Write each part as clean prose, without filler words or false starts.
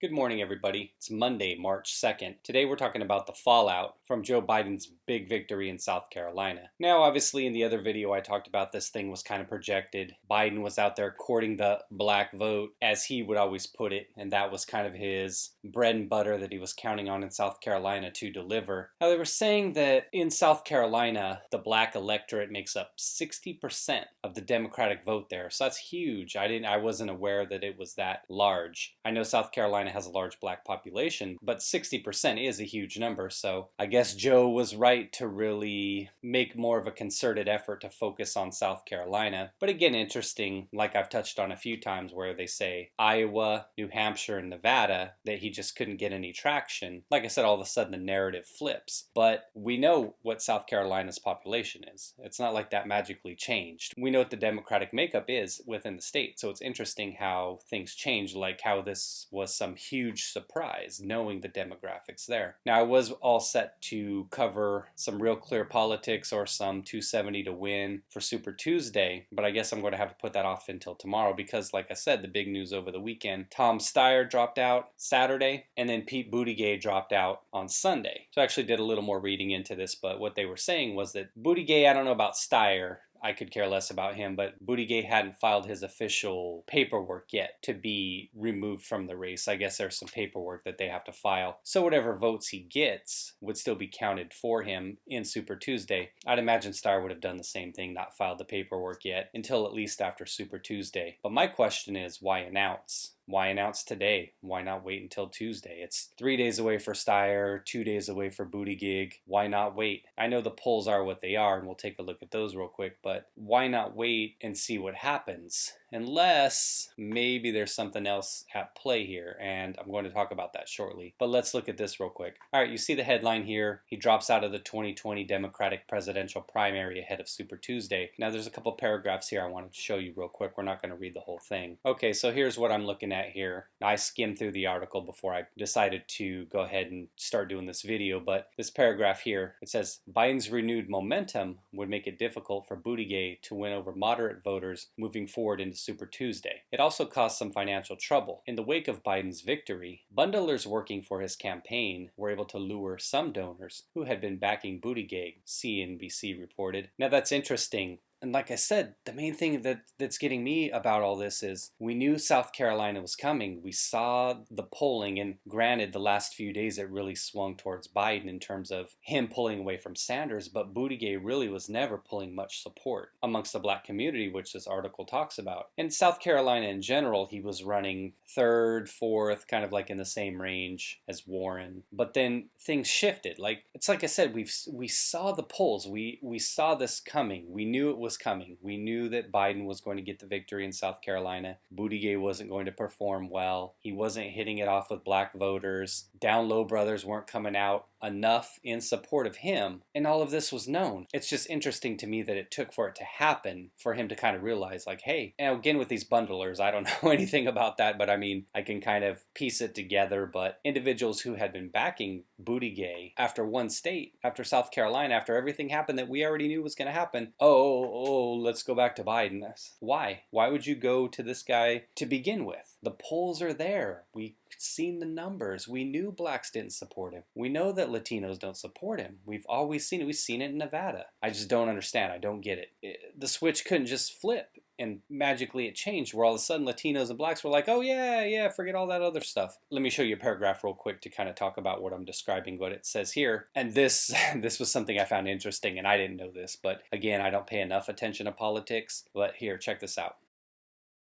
Good morning, everybody. It's Monday, March 2nd. Today we're talking about the fallout from Joe Biden's big victory in South Carolina. Now, obviously, in the other video I talked about this thing was kind of projected. Biden was out there courting the black vote, as he would always put it, and that was kind of his bread and butter that he was counting on in South Carolina to deliver. Now, they were saying that in South Carolina, the black electorate makes up 60% of the Democratic vote there. So that's huge. I wasn't aware that it was that large. I know South Carolina has a large black population, but 60% is a huge number. So I guess Joe was right to really make more of a concerted effort to focus on South Carolina. But again, interesting, like I've touched on a few times, where they say Iowa, New Hampshire, and Nevada, that he just couldn't get any traction. Like I said, all of a sudden the narrative flips. But we know what South Carolina's population is. It's not like that magically changed. We know what the Democratic makeup is within the state. So it's interesting how things changed, like how this was some huge surprise, knowing the demographics there. Now, I was all set to cover some real clear politics or some 270 to win for Super Tuesday, but I guess I'm going to have to put that off until tomorrow because, like I said, the big news over the weekend, Tom Steyer dropped out Saturday, and then Pete Buttigieg dropped out on Sunday. So I actually did a little more reading into this, but what they were saying was that Buttigieg, I don't know about Steyer, I could care less about him, but Buttigieg hadn't filed his official paperwork yet to be removed from the race. I guess there's some paperwork that they have to file. So whatever votes he gets would still be counted for him in Super Tuesday. I'd imagine Steyer would have done the same thing, not filed the paperwork yet until at least after Super Tuesday. But my question is, why announce? Why announce today? Why not wait until Tuesday? It's 3 days away for Steyer, 2 days away for Buttigieg. Why not wait? I know the polls are what they are, and we'll take a look at those real quick, but why not wait and see what happens? Unless maybe there's something else at play here, and I'm going to talk about that shortly. But let's look at this real quick. All right, you see the headline here. He drops out of the 2020 Democratic presidential primary ahead of Super Tuesday. Now, there's a couple paragraphs here I wanted to show you real quick. We're not going to read the whole thing. Okay, so here's what I'm looking at here. I skimmed through the article before I decided to go ahead and start doing this video, but this paragraph here, it says, Biden's renewed momentum would make it difficult for Buttigieg to win over moderate voters moving forward into Super Tuesday. It also caused some financial trouble. In the wake of Biden's victory, bundlers working for his campaign were able to lure some donors who had been backing Buttigieg, CNBC reported. Now that's interesting. And like I said, the main thing that's getting me about all this is we knew South Carolina was coming. We saw the polling, and granted, the last few days it really swung towards Biden in terms of him pulling away from Sanders, but Buttigieg really was never pulling much support amongst the black community, which this article talks about. In South Carolina in general, he was running third, fourth, kind of like in the same range as Warren. But then things shifted. It's like I said, we saw the polls. We saw this coming. We knew it was coming. We knew that Biden was going to get the victory in South Carolina. Buttigieg wasn't going to perform well. He wasn't hitting it off with black voters. Down Low brothers weren't coming out enough in support of him, and all of this was known. It's just interesting to me that it took for it to happen for him to kind of realize, like, hey, and again with these bundlers, I don't know anything about that, but I mean, I can kind of piece it together. But individuals who had been backing Buttigieg after one state, after South Carolina, after everything happened that we already knew was going to happen, let's go back to Biden. Why? Why would you go to this guy to begin with? The polls are there. We've seen the numbers. We knew blacks didn't support him. We know that Latinos don't support him. We've always seen it. We've seen it in Nevada. I just don't understand. I don't get it. The switch couldn't just flip and magically it changed, where all of a sudden Latinos and blacks were like, oh yeah, forget all that other stuff. Let me show you a paragraph real quick to kind of talk about what I'm describing, what it says here. And this was something I found interesting, and I didn't know this, but again, I don't pay enough attention to politics. But here, check this out.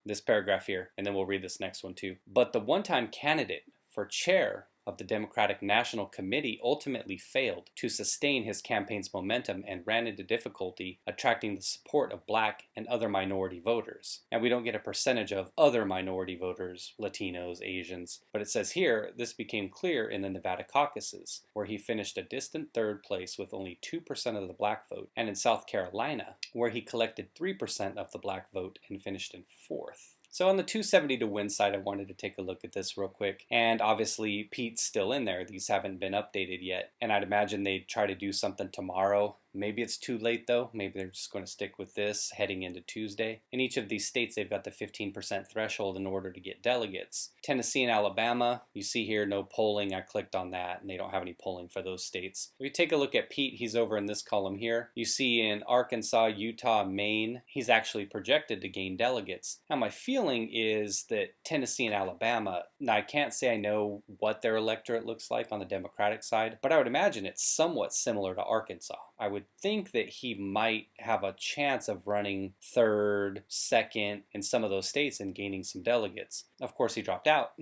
This paragraph here, and then we'll read this next one too. But the one-time candidate for chair of the Democratic National Committee ultimately failed to sustain his campaign's momentum and ran into difficulty attracting the support of black and other minority voters. And we don't get a percentage of other minority voters, Latinos, Asians, but it says here, this became clear in the Nevada caucuses, where he finished a distant third place with only 2% of the black vote, and in South Carolina, where he collected 3% of the black vote and finished in fourth. So on the 270 to win side, I wanted to take a look at this real quick. And obviously, Pete's still in there. These haven't been updated yet. And I'd imagine they'd try to do something tomorrow, Maybe it's too late though. Maybe they're just going to stick with this heading into Tuesday. In each of these states, they've got the 15% threshold in order to get delegates. Tennessee and Alabama, you see here no polling. I clicked on that and they don't have any polling for those states. If you take a look at Pete, he's over in this column here. You see in Arkansas, Utah, Maine, he's actually projected to gain delegates. Now my feeling is that Tennessee and Alabama, now I can't say I know what their electorate looks like on the Democratic side, but I would imagine it's somewhat similar to Arkansas. I would think that he might have a chance of running third, second in some of those states and gaining some delegates. Of course, he dropped out,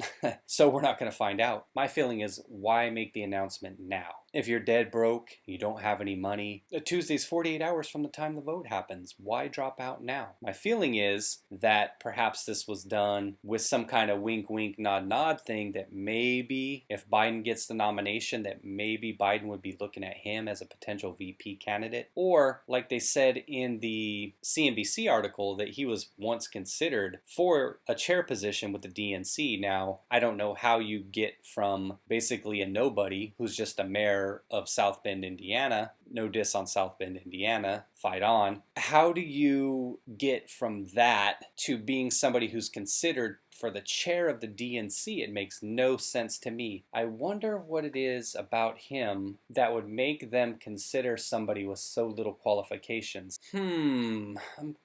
so we're not going to find out. My feeling is, why make the announcement now? If you're dead broke, you don't have any money, Tuesday's 48 hours from the time the vote happens. Why drop out now? My feeling is that perhaps this was done with some kind of wink, wink, nod, nod thing, that maybe if Biden gets the nomination, that maybe Biden would be looking at him as a potential VP candidate. Or, like they said in the CNBC article, that he was once considered for a chair position with the DNC. Now, I don't know how you get from basically a nobody who's just a mayor of South Bend, Indiana, no diss on South Bend, Indiana, fight on. How do you get from that to being somebody who's considered for the chair of the DNC? It makes no sense to me. I wonder what it is about him that would make them consider somebody with so little qualifications. I'm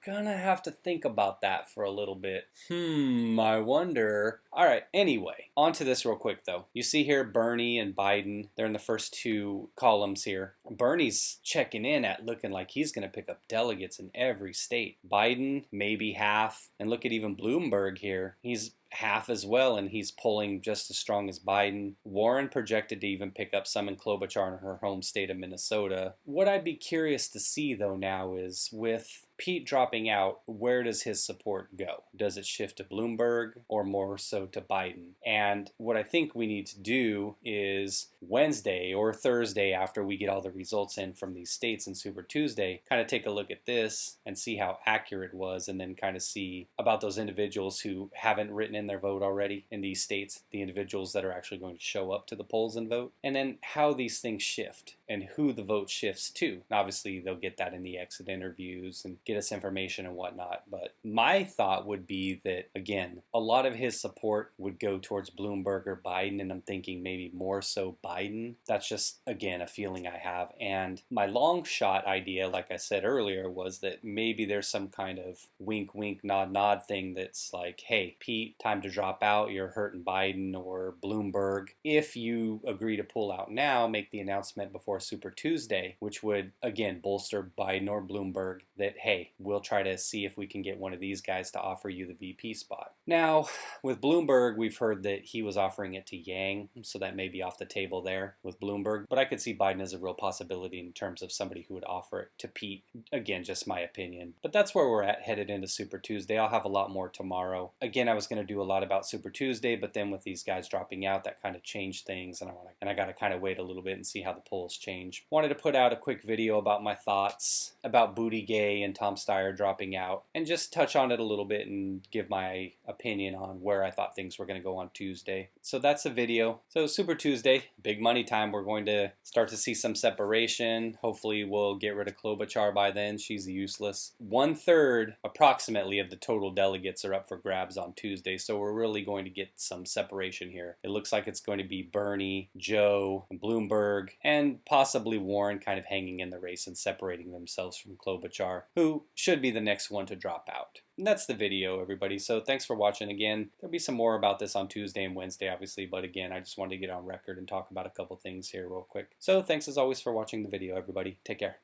gonna have to think about that for a little bit. I wonder. All right, anyway, on to this real quick though. You see here Bernie and Biden, they're in the first two columns here. Bernie's checking in at looking like he's gonna pick up delegates in every state. Biden, maybe half, and look at even Bloomberg here. He's half as well, and he's polling just as strong as Biden. Warren projected to even pick up some in Klobuchar in her home state of Minnesota. What I'd be curious to see though now is, with Pete dropping out, where does his support go? Does it shift to Bloomberg or more so to Biden? And what I think we need to do is Wednesday or Thursday, after we get all the results in from these states in Super Tuesday, kind of take a look at this and see how accurate it was, and then kind of see about those individuals who haven't written in their vote already in these states, the individuals that are actually going to show up to the polls and vote, and then how these things shift and who the vote shifts to. Obviously, they'll get that in the exit interviews and get us information and whatnot, but my thought would be that, again, a lot of his support would go towards Bloomberg or Biden, and I'm thinking maybe more so Biden. That's just, again, a feeling I have. And my long shot idea, like I said earlier, was that maybe there's some kind of wink, wink, nod, nod thing that's like, hey, Pete, time to drop out, you're hurting Biden or Bloomberg. If you agree to pull out now, make the announcement before Super Tuesday, which would, again, bolster Biden or Bloomberg, that, hey, we'll try to see if we can get one of these guys to offer you the VP spot. Now, with Bloomberg, we've heard that he was offering it to Yang, so that may be off the table there with Bloomberg, but I could see Biden as a real possibility in terms of somebody who would offer it to Pete. Again, just my opinion. But that's where we're at, headed into Super Tuesday. I'll have a lot more tomorrow. Again, I was going to do a lot about Super Tuesday, but then with these guys dropping out, that kind of changed things, and I got to kind of wait a little bit and see how the polls change. Wanted to put out a quick video about my thoughts about Buttigieg and Tom Steyer dropping out, and just touch on it a little bit and give my opinion on where I thought things were going to go on Tuesday. So that's the video. So Super Tuesday, big money time. We're going to start to see some separation. Hopefully we'll get rid of Klobuchar by then. She's useless. 1/3 approximately of the total delegates are up for grabs on Tuesday, so we're really going to get some separation here. It looks like it's going to be Bernie, Joe, Bloomberg, and possibly Warren kind of hanging in the race and separating themselves from Klobuchar, who should be the next one to drop out. And that's the video, everybody. So thanks for watching again. There'll be some more about this on Tuesday and Wednesday, obviously, but again, I just wanted to get on record and talk about a couple things here real quick. So thanks as always for watching the video, everybody. Take care.